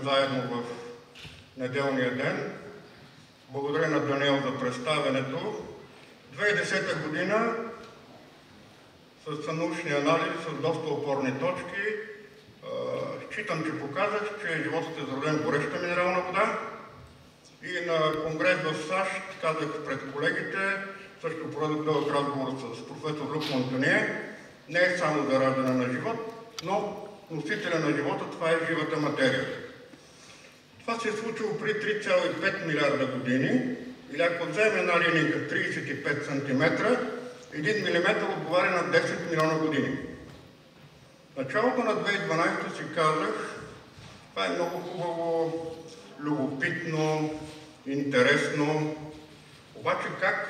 заедно в неделния ден. Благодаря на Даниел за представянето. 2010 година с научни анализи, с доста опорни точки, считам, че показах, че животът е зароден в гореща минерална вода. И на конгрес в САЩ казах пред колегите, също проведох дълъг разговор с професор Люк Монтание, не е само за раждане на живот, но носителя на живота, това е живата материя. Това се е случило при 3,5 милиарда години, или ако вземе една линия 35 см, 1 мм отговаря на 10 милиона години. В началото на 2012 си казах, това е много хубаво, любопитно, интересно, обаче как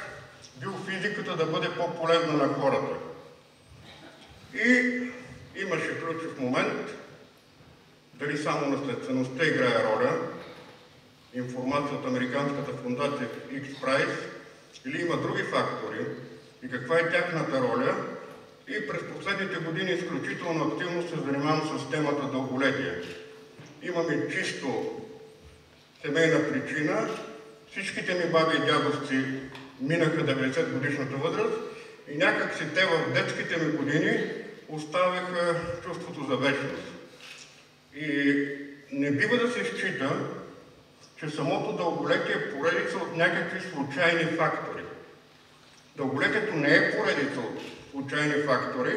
биофизиката да бъде по-полезна на хората? И имаше ключов момент, дали само наследствеността играе роля, информация от американската фундация X-Prize, или има други фактори и каква е тяхната роля. И през последните години изключително активно се занимавам с темата дълголетие. Имаме чисто семейна причина. Всичките ми баби и дядовци минаха 90 годишната възраст и някак си те в детските ми години оставяха чувството за вечност. И не бива да се счита, че самото дълголетие е поредица от някакви случайни фактори. Дълголетието не е поредица от случайни фактори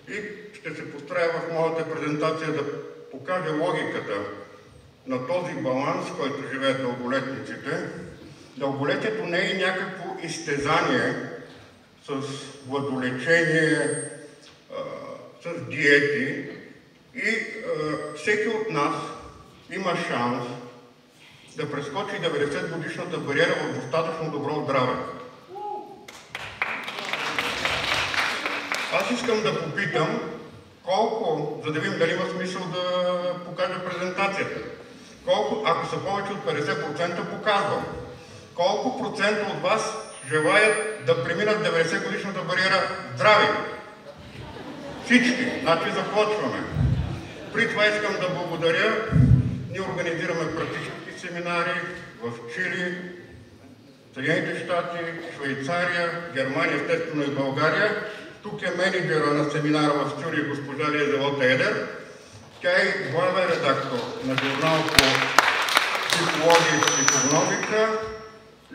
и ще се постарая в моята презентация да покажа логиката на този баланс, в който живеят дълголетниците. Дълголетието не е някакво изтезание с гладолечение, с диети и всеки от нас има шанс да прескочи 90 годишната бариера в достатъчно добро здраве. Аз искам да попитам колко, за да видим дали има смисъл да покажа презентацията. Колко, ако са повече от 50%, показвам. Колко процента от вас желаят да преминат 90 годишната бариера здрави? Всички. Значи започваме. При това искам да благодаря. Ние организираме практически семинари в Чили, Съединените щати, Швейцария, Германия, естествено и България. Тук е менеджера на семинара в Цюрих, госпожа Лизелота Едер. Тя е главен редактор на журнал по психология и психогнозика.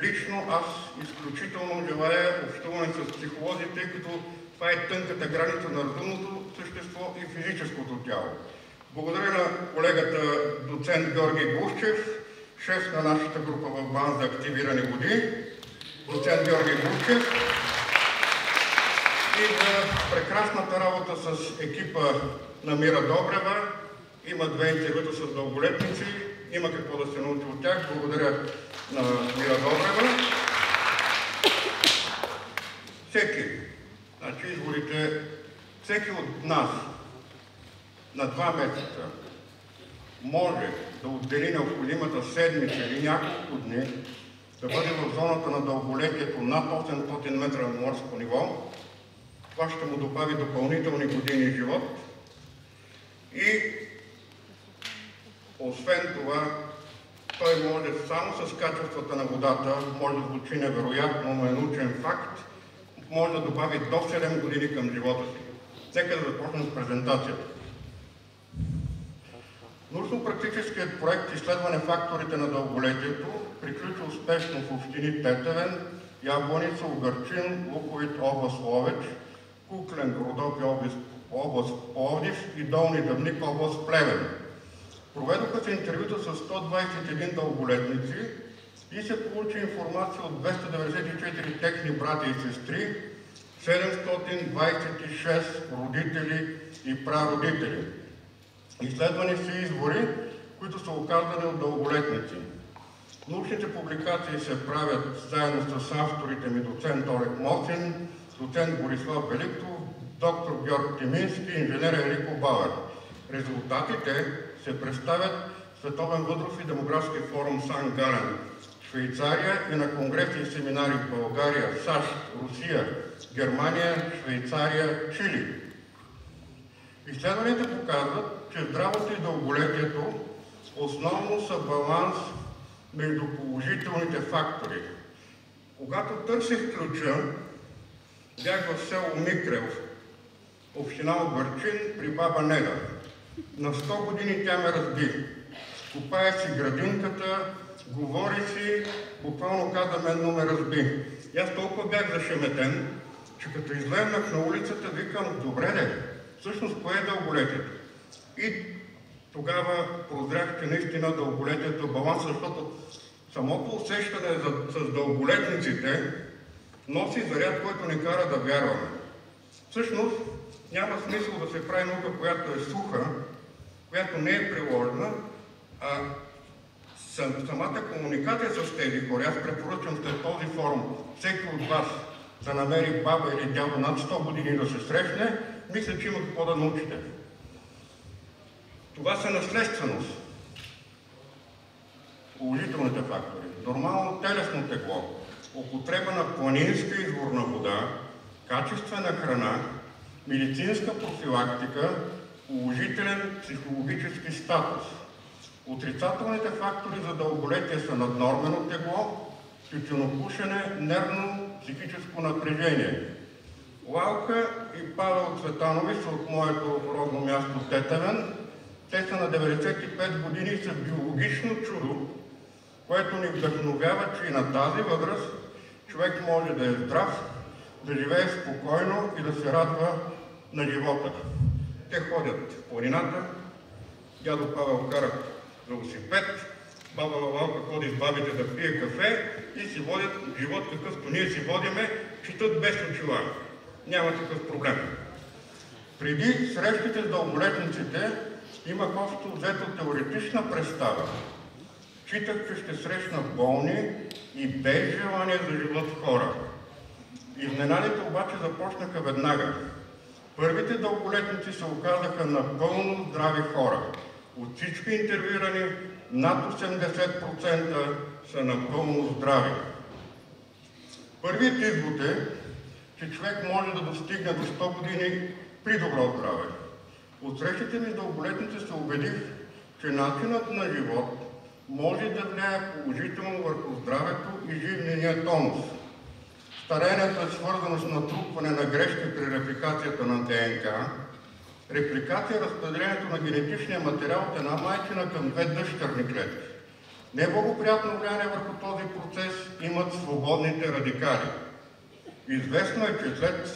Лично аз изключително желая общуване с психолози, тъй като това е тънката граница на разумното същество и физическото тяло. Благодаря на колегата доцент Георги Гушчев, шеф на нашата група в БАН за активирани води. Доцент Георги Гушчев. И за прекрасната работа с екипа на Мира Добрева. Има две интервюта с дълголетници. Има какво да се научи от тях. Благодаря на Мира Добрева. Всеки, значи изборите, всеки от нас на 2 месеца може да отдели необходимата седмица или няколко дни да бъде в зоната на дълголетието над 800 метра на морско ниво. Това ще му добави допълнителни години живот и освен това той може само с качествата на водата, може да звучи невероятно, но е научен факт, може да добави до 7 години към живота си. Нека да започнем с презентацията. Научно-практическият проект Изследване факторите на дълголетието приключи успешно в общини Тетевен, Ябланица, Угърчин, Луковит, област Ловеч, Куклен, Родопи, област Пловдив и Долни Дъбник, област Плевен. Проведоха се интервюта с 121 дълголетници и се получи информация от 294 техни брати и сестри, 726 родители и прародители. Изследвани са извори, които са оказани от дълголетници. Научните публикации се правят заедно с авторите ми доцент Олег Мосин, доцент Борислав Великтов, доктор Георг Тимински и инженер Енрико Бауер. Резултатите се представят в Световен възрастов и демографски форум Сан Гален, Швейцария и на конгреси и семинари в България, САЩ, Русия, Германия, Швейцария, Чили. Изследванията показват, че здравето и дълголетието основно са баланс между положителните фактори. Когато търсих ключа, бях в село Микрел, община Обърчин, при баба Неда. На 100 години тя ме разби. Копая си градинката, говори си, буквално каза мен, но ме разби. И аз толкова бях зашеметен, че като излезнах на улицата, викам, добре де, всъщност кое е дълголетието? И тогава прозрях, че наистина дълголетието е баланс, защото самото усещане с дълголетниците носи заряд, който ни кара да вярваме. Всъщност няма смисъл да се прави наука, която е суха, която не е приложена, а самата комуникация с тези хора. Аз препоръчвам след този форум всеки от вас да намери баба или дядо над 100 години да се срещне, мисля, че има какво да научите. Това са наследственост. Положителните фактори. Нормално телесно тегло, употреба на планинска изворна вода, качествена храна, медицинска профилактика, положителен психологически статус. Отрицателните фактори за дълголетие са наднормено тегло, тютюнопушене, нервно психическо напрежение. Лалка и Павел Цветанови са от моето родно място Тетевен. Те са на 95 години и са биологично чудо, което ни вдъхновява, че и на тази възраст човек може да е здрав, да живее спокойно и да се радва на живота. Те ходят в планината, дядо Павел кара велосипед, баба Лалка ходи с бабите да пие кафе и си водят живот какъвто ние си водиме, четат без очила. Няма такъв проблем. Преди срещите с дълголетниците имах общо взето теоретична представа. Читах, че ще срещна болни и без желание за живот хора. Изненадите обаче започнаха веднага. Първите дълголетници се оказаха напълно здрави хора. От всички интервюирани над 80% са напълно здрави. Първият извод е, че човек може да достигне до 100 години при добро здраве. От срещите ми с дълголетници се убедих, че начинът на живот може да влияе положително върху здравето и жизнения тонус. Старението е свързано с натрупване на грешки при репликацията на ДНК. Репликация е разпределението на генетичния материал от една майчина към две дъщерни клетки. Неблагоприятно влияние върху този процес имат свободните радикали. Известно е, че след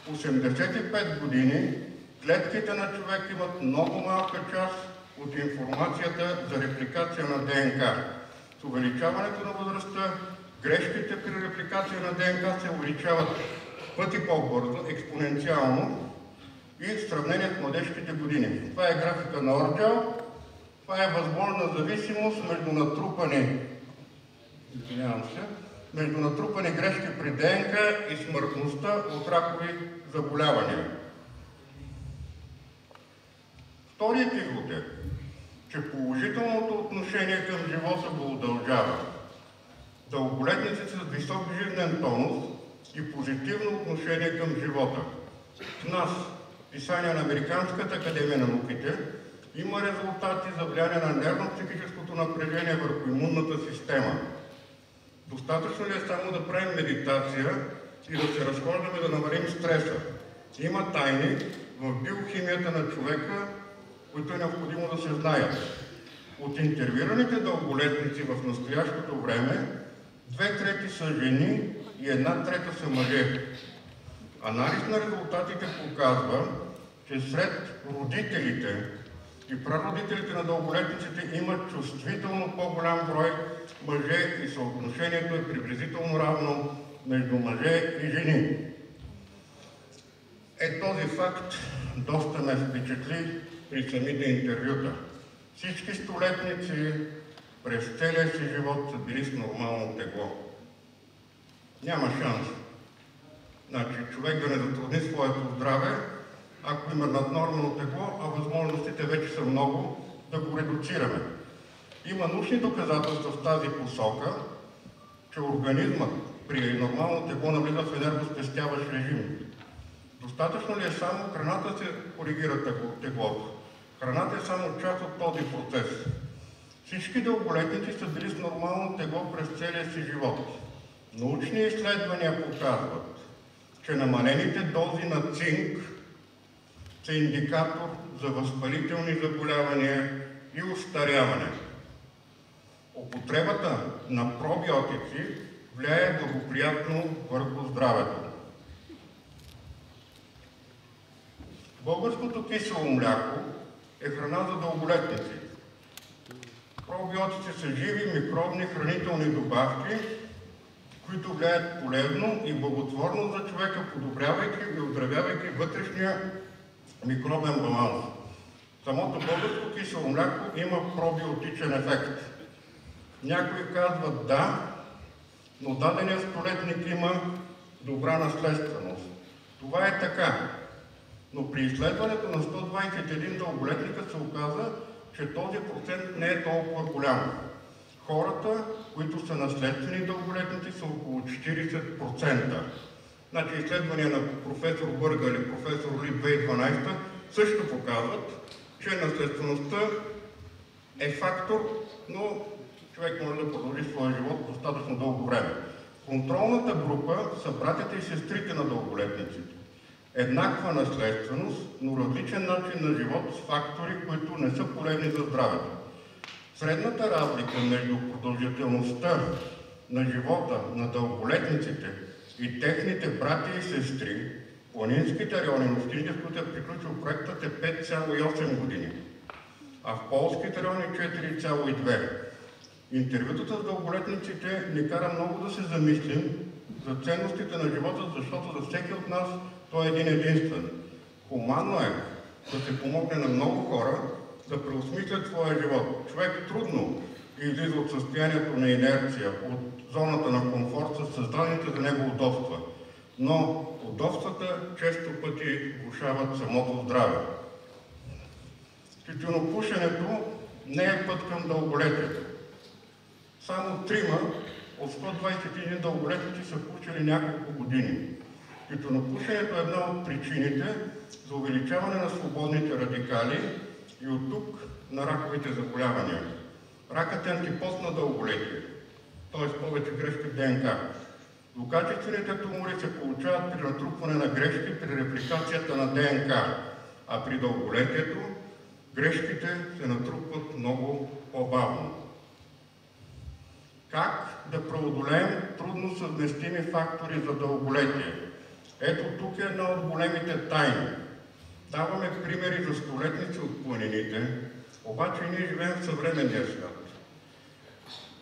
75-85 години клетките на човек имат много малка част от информацията за репликация на ДНК. С увеличаването на възрастта, грешките при репликация на ДНК се увеличават пъти по-бързо, експоненциално и в сравнение с младежките години. Това е графика на Орджал. Това е възможна зависимост между натрупани грешки при ДНК и смъртността от ракови заболявания. Вторият извод е, че положителното отношение към живота го удължава. Дълголетниците с висок жизнен тонус и позитивно отношение към живота. В нас, писание на Американската академия на науките, има резултати за влияние на нервно-психическото напрежение върху имунната система. Достатъчно ли е само да правим медитация и да се разхождаме да намалим стреса? Има тайни в биохимията на човека, които е необходимо да се знаят. От интервюираните дълголетници в настоящото време, 2/3 са жени и 1/3 са мъже. Анализ на резултатите показва, че сред родителите и прародителите на дълголетниците имат чувствително по-голям брой мъже и съотношението е приблизително равно между мъже и жени. Този факт доста ме впечатли при самите интервюта. Всички столетници през целия си живот са били с нормално тегло. Няма шанс. Значи, човек да не затрудни своето здраве, ако има наднормално тегло, а възможностите вече са много, да го редуцираме. Има научни доказателства в тази посока, че организмът при нормално тегло навлиза в енергоспестяващ режим. Достатъчно ли е само храната да се коригира теглото? Храната е само част от този процес. Всички дълголетници са били с нормално тегло през целия си живот. Научни изследвания показват, че намалените дози на цинк са индикатор за възпалителни заболявания и остаряване. Употребата на пробиотици влияе благоприятно върху здравето. Българското кисело мляко е храна за дълголетници. Пробиотици са живи микробни хранителни добавки, които влияят полезно и благотворно за човека, подобрявайки и оздравявайки вътрешния микробен баланс. Самото българско кисело мляко има пробиотичен ефект. Някои казват да, но даденият столетник има добра наследственост. Това е така. Но при изследването на 121 дълголетника се оказа, че този процент не е толкова голям. Хората, които са наследствени дълголетници, са около 40%. Значи изследвания на професор Бърга или професор Ли 2012 също показват, че наследствеността е фактор, но човек може да продължи своя живот достатъчно дълго време. Контролната група са братята и сестрите на дълголетниците. Еднаква наследственост, но различен начин на живот с фактори, които не са полезни за здравето. Средната разлика между продължителността на живота на дълголетниците и техните брати и сестри, планинските райони, в общините, в които е приключил проектът, е 5,8 години, а в полските райони 4,2. Интервютата с дълголетниците ни кара много да се замислим за ценностите на живота, защото за всеки от нас той е един единствен. Хуманно е да се помогне на много хора да преосмислят своя живот. Човек трудно излиза от състоянието на инерция, от зоната на комфорт с създадените за него удобства. Но удобствата често пъти влошават самото здраве. Тютюнопушенето не е път към дълголетието. Само 3 от 121 дълголетници са пушили няколко години. Тютюнопушенето е една от причините за увеличаване на свободните радикали и от тук на раковите заболявания. Ракът е антипод на дълголетие, т.е. повече грешки в ДНК. Злокачествените тумори се получават при натрупване на грешки при репликацията на ДНК, а при дълголетието грешките се натрупват много по-бавно. Как да преодолеем трудно съвместими фактори за дълголетие? Ето тук е една от големите тайни. Даваме примери за столетници от планините, обаче ние живеем в съвременния свят.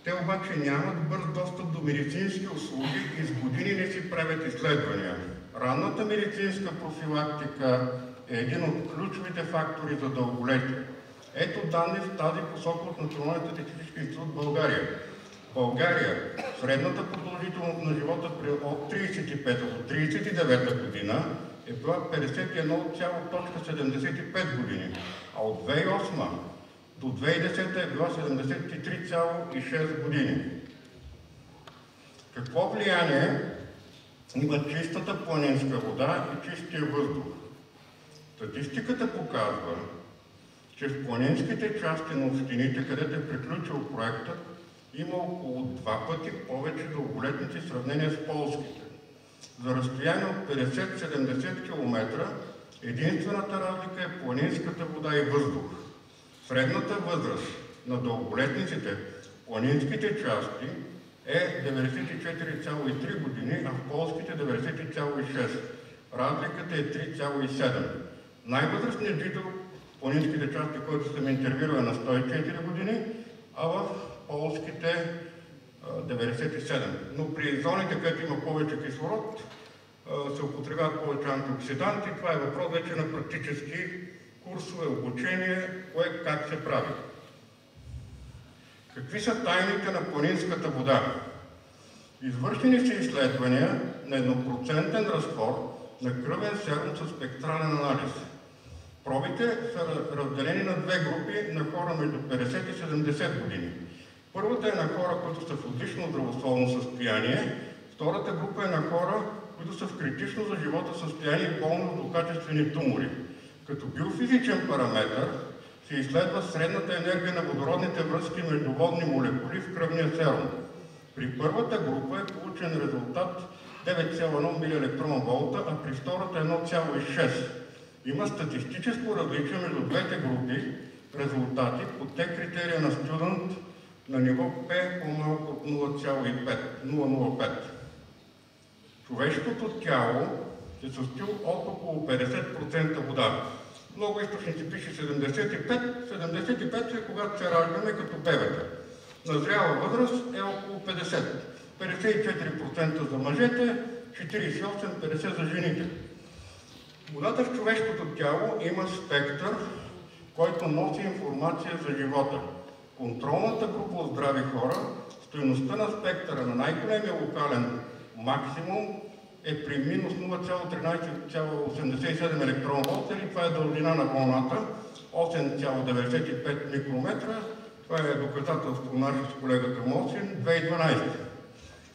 Те обаче нямат бърз достъп до медицински услуги и с години не си правят изследвания. Ранната медицинска профилактика е един от ключовите фактори за дълголетие. Ето данни в тази посока от Националния статистически институт в България. В България средната продължителност на живота от 35 до 39 година е била 51,75 години, а от 2008 до 2010 е била 73,6 години. Какво влияние има чистата планинска вода и чистия въздух? Статистиката показва, че в планинските части на общините, където е приключил проектът, има около 2 пъти повече дълголетници в сравнение с полските. За разстояние от 50-70 км единствената разлика е планинската вода и въздух. Средната възраст на дълголетниците в планинските части е 94,3 години, а в полските 90,6. Разликата е 3,7. Най-възрастният жител в планинските части, който съм интервюирал, е на 104 години, а в полските 97. Но при зоните, където има повече кислород, се употребяват повече антиоксиданти. Това е въпрос вече на практически курсове, обучение, кое как се прави. Какви са тайните на планинската вода? Извършени са изследвания на 1% разтвор на кръвен серум със спектрален анализ. Пробите са разделени на 2 групи на хора между 50 и 70 години. Първата е на хора, които са в отлично здравословно състояние, втората група е на хора, които са в критично за живота състояние и болно от злокачествени тумори. Като биофизичен параметър се изследва средната енергия на водородните връзки между водни молекули в кръвния серум. При първата група е получен резултат 9,1 милиелектронволта, а при втората 1,6. Има статистическо различие между двете групи резултати по те критерия на Стюдент на ниво P по-малко от 0,5. Човешкото тяло се състои от около 50% вода. Много източници пише 75. 75 е когато се раждаме като бебета. На зряла възраст е около 50. 54% за мъжете, 48-50% за жените. Водата в човешкото тяло има спектър, който носи информация за живота. Контролната група от здрави хора, стойността на спектъра на най-големия локален максимум е при минус 0,13,87 електронволта, или това е дължина на вълната, 8,95 микрометра. Това е доказателство наше с колегата Мосин, 2012.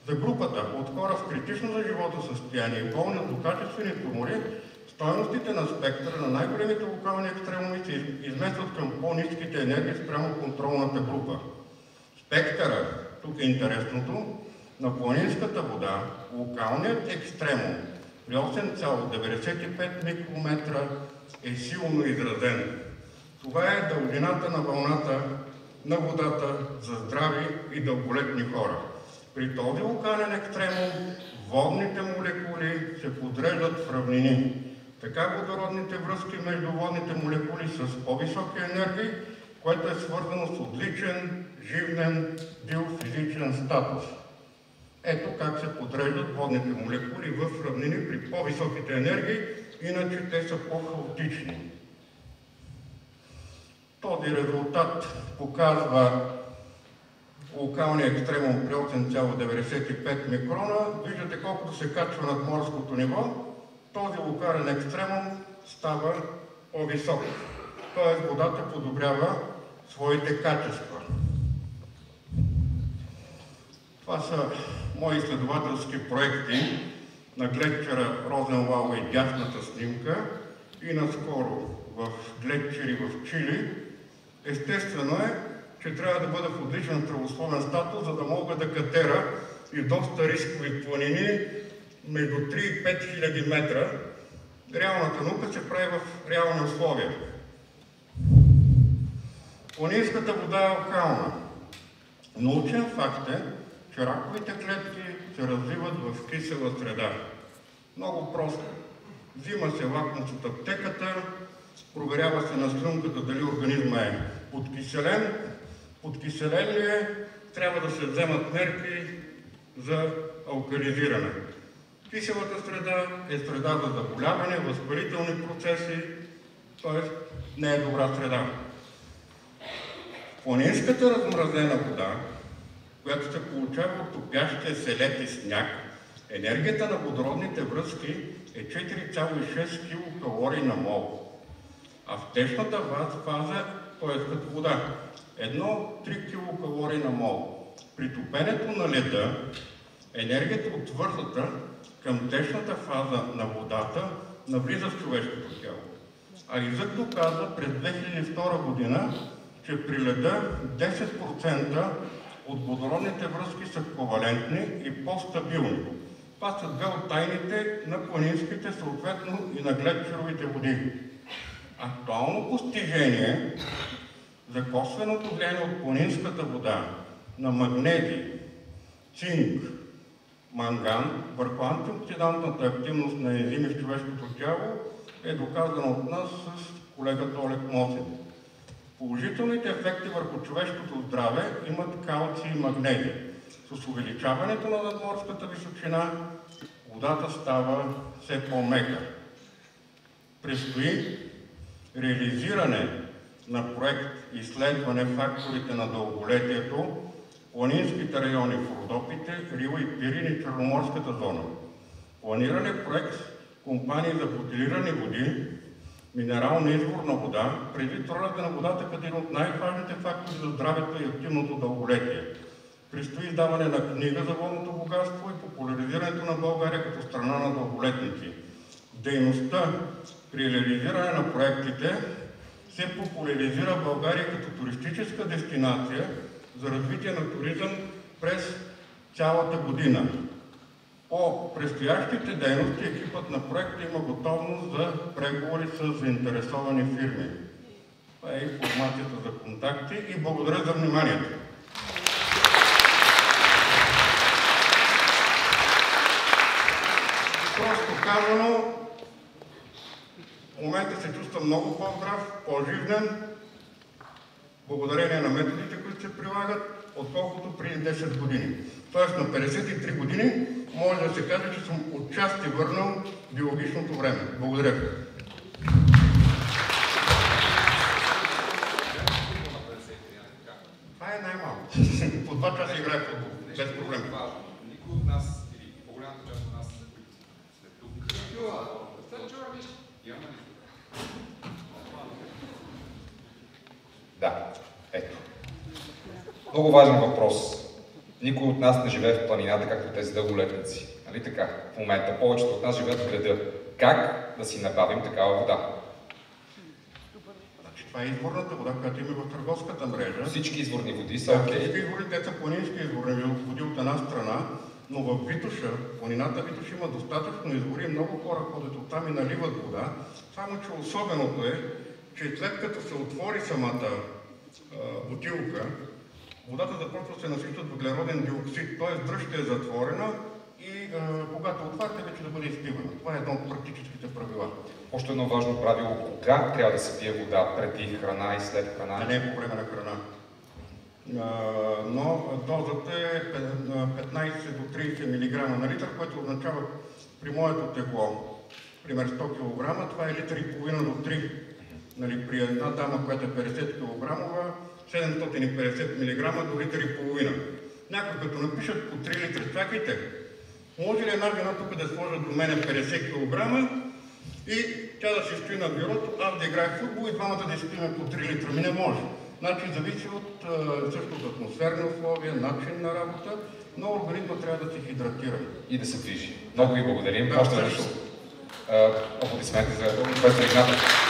За групата от хора в критично за живота състояние и болни от злокачествени тумори, стойностите на спектъра на най-големите локални екстремуми се изместват към по-ниските енергии спрямо контролната група. Спектъра, тук е интересното, на планинската вода, локалният екстремум при 8,95 микрометра е силно изразен. Това е дължината на вълната на водата за здрави и дълголетни хора. При този локален екстремум водните молекули се подреждат в равнини. Така водородните връзки между водните молекули с по-високи енергии, което е свързано с отличен, живнен биофизичен статус. Ето как се подреждат водните молекули в равнини при по-високите енергии, иначе те са по-хаотични. Този резултат показва локалния екстремум при 8,95 микрона. Виждате колкото се качва над морското ниво, този локален екстремум става по-висок. Т.е. водата подобрява своите качества. Това са мои изследователски проекти на глетчера Розенлау и дясната снимка и наскоро в глетчери в Чили. Естествено е, че трябва да бъда в отличен здравословен статус, за да мога да катера и доста рискови планини между 3 и 5 хиляди метра. Реалната наука се прави в реални условия. Планинската вода е алкална. Научен факт е, че раковите клетки се развиват в кисела среда. Много просто. Взима се лакмус от аптеката, проверява се на слюнката дали организма е подкиселен. Подкиселен ли е, трябва да се вземат мерки за алкализиране. Киселата среда е среда за заболяване, възпалителни процеси, т.е. не е добра среда. Планинската размразена вода, която се получава от топящия се лед и сняг, енергията на водородните връзки е 4,6 килокалории на мол. А в течната фаза, т.е. като вода, 1,3 килокалории на мол. При топенето на леда, енергията от твърдата към течната фаза на водата навлиза в човешкото тяло. А Изък доказа през 2002 година, че при леда 10% от водородните връзки са ковалентни и по-стабилни. Това са две от тайните на планинските, съответно и на глетчеровите води. Актуално постижение за косвеното влияние от планинската вода на магнези, цинк, манган върху антиоксидантната активност на ензими в човешкото тяло е доказано от нас с колегата Олег Мосин. Положителните ефекти върху човешкото здраве имат калций и магнези. С увеличаването на надморската височина водата става все по-мека. Предстои реализиране на проект изследване факторите на дълголетието, планинските райони в Родопите, Рила и Пирин и Черноморската зона. Планиран е проект компании за бутилирани води, минерална изворна вода, предвид ролята на водата като един от най-важните фактори за здравето и активното дълголетие. Предстои издаване на книга за водното богатство и популяризирането на България като страна на дълголетници. Дейността при реализиране на проектите се популяризира България като туристическа дестинация за развитие на туризъм през цялата година. По предстоящите дейности екипът на проекта има готовност за преговори с заинтересовани фирми. Това е информацията за контакти и благодаря за вниманието. Просто казано, в момента се чувствам много по-здрав, по-живнен, благодарение на методите, които се прилагат, отколкото преди 10 години. Тоест на 53 години може да се каже, че съм отчасти върнал биологичното време. Благодаря ви. Това е най-малко. По 2 часа играе футбол. Без проблем. Никой от нас, или по-голямата част от нас, които сме тук, имаме ли? Да, ето. Много важен въпрос. Никой от нас не живее в планината, както тези дълголетници. Нали така? В момента повечето от нас живеят в града. Как да си набавим такава вода? Значи, това е изворната вода, която има в търговската мрежа. Всички изворни води са окей. Всички изворни, те са планински изворни води от една страна, но в Витоша, планината Витоша има достатъчно извори, много хора ходят оттам и наливат вода. Само че особеното е, че след като се отвори самата бутилка, водата започва да се насища от въглероден диоксид, т.е. дръжката е затворена и когато отваряте, вече да бъде изпивана. Това е едно от практическите правила. Още едно важно правило, кога трябва да се пие вода, преди храна и след храна? Не е по време на храна. Но дозата е 15 до 30 мг на литър, което означава при моето тегло, пример 100 кг, това е литър и половина до 3. Нали, при една дама, която е 50 кг, 750 мг до литър и половина. Някой като напишат по 3 литра, чакайте, може ли една жена тук да сложа до мене 50 кг и тя да се стои на бюрото, аз да играя в футбол и двамата да изпиме по 3 литра? Ми не може. Значи зависи от също от атмосферни условия, начин на работа, но организма трябва да се хидратира. И да се движи. Много ви благодарим. Още веднъж аплодисменти за професор Игнатов.